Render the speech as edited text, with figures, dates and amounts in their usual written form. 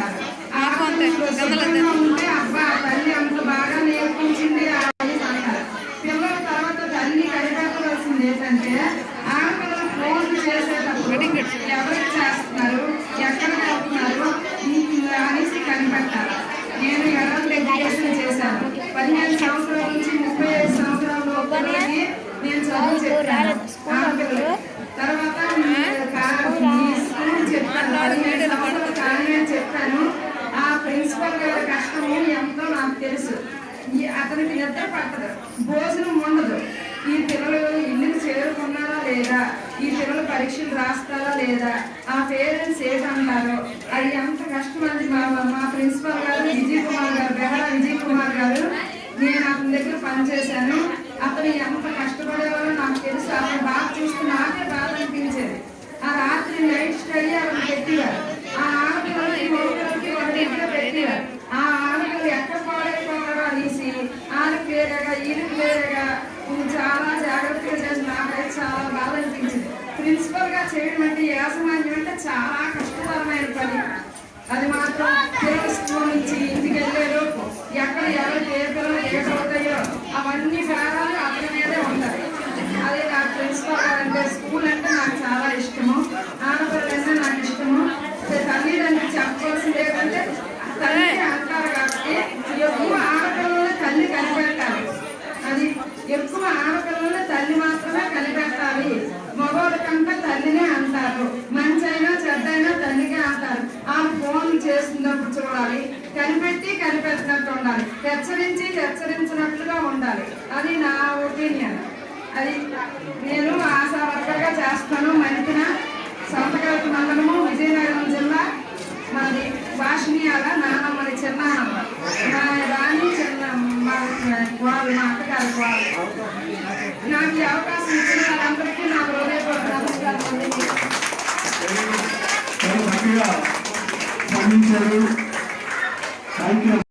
అంటారు. ఉంటే అబ్బా తల్లి అంత బాగా నేర్పించింది అని అంటారు. పిల్లల తర్వాత తల్లి కనిపెట్టవలసింది ఏంటంటే ఆడపిల్లలు ఫోన్ చేసేటప్పుడు ఎవరికి చేస్తున్నారు, ఎక్కడ పోతున్నారు అనేసి కనిపెట్టాలి. నేను ఎడల్ ఎడ్యుకేషన్ చేశాను. 15 సంవత్సరాల నుంచి 35 సంవత్సరాల లోపు నేను చదువు చెప్పాను. తర్వాత స్కూల్ చెప్పాను. 15 సంవత్సరాలు కానీ చెప్పాను. ఆ ప్రిన్సిపల్ గారి కష్టము ఎంతో నాకు తెలుసు. అతనికి నిద్ర పట్టదు, భోజనం ఉండదు. ఈ పిల్లలు ఇల్లుకి చేరుకున్నారా లేదా, ఈ పిల్లలు పరీక్షలు రాస్తారా లేదా, ఆ పేరెంట్స్ ఏమంటారో అది ఎంత కష్టమంది. మా ప్రిన్సిపల్ గారు విజయ్ కుమార్ గారు, బెహరా విజయ్ కుమార్ గారు, నేను అతని దగ్గర పనిచేశాను. అతను ఎంత కష్టపడేవారో నాకు తెలుసు. అతను బాగా చూస్తే నాకే బాధ అనిపించేది. ఆ రాత్రి నైట్ స్టడీ అతను పెట్టేవారు. ఆ ఆడపిల్లలకి పెట్టేవారు. ఆ ఆడపిల్లలు ఎక్కడ పాడైపోతారో అనేసి ఆడకి వేరేగా ఈయనకి వేరేగా చాలా జాగ్రత్తగా చేసి నాకైతే చాలా బాధ అనిపించింది. ప్రిన్సిపల్ గా చేయడం అంటే, యాజమాన్యం అంటే చాలా కష్టతరమైన పని. అది మాత్రం పిల్లల స్కూల్ నుంచి ఇంటికి వెళ్ళేలోపు ఎక్కడ ఎవరికి ఏ పిల్లలు ఏటవుతాయో అవన్నీ కారాలు అతని మీదే ఉంటాయి. అదే నాకు ప్రిన్సిపల్ గారు అంటే, స్కూల్ అంటే నాకు చాలా ఇష్టము, ఆడపిల్లలంటే నాకు ఇష్టము. తల్లిదండ్రులు చెప్పవలసింది ఏంటంటే తల్లి అంటారు కాబట్టి ఎక్కువ ఆడపిల్లలు తల్లి కనిపెట్టాలి. అది ఎక్కువ ఆడపిల్లలు తల్లి మాత్రమే కనిపెట్టాలి. మగవాళ్ళకంటే తల్లినే అంటారు. మంచి అయినా చెడ్డైనా తల్లికే అంటారు. ఆ ఫోన్ చేస్తున్నప్పుడు చూడాలి, కనిపెట్టినట్టు ఉండాలి, హెచ్చరించినట్లుగా ఉండాలి. అది నా ఒపీనియన్. అది నేను ఆశా వర్కర్గా చేస్తాను. మరికిన సంతకల్ప మండలము, విజయనగరం జిల్లా. మాది భాషణీయాల నాన్నమ్మని చిన్నానమ్మ, మా రాణి చిన్న వాళ్ళు, మా అక్కగారి వాళ్ళు. నాకు ఈ అవకాశం ఇచ్చిన వాళ్ళందరికీ నా హృదయపూర్వక నమస్కారం.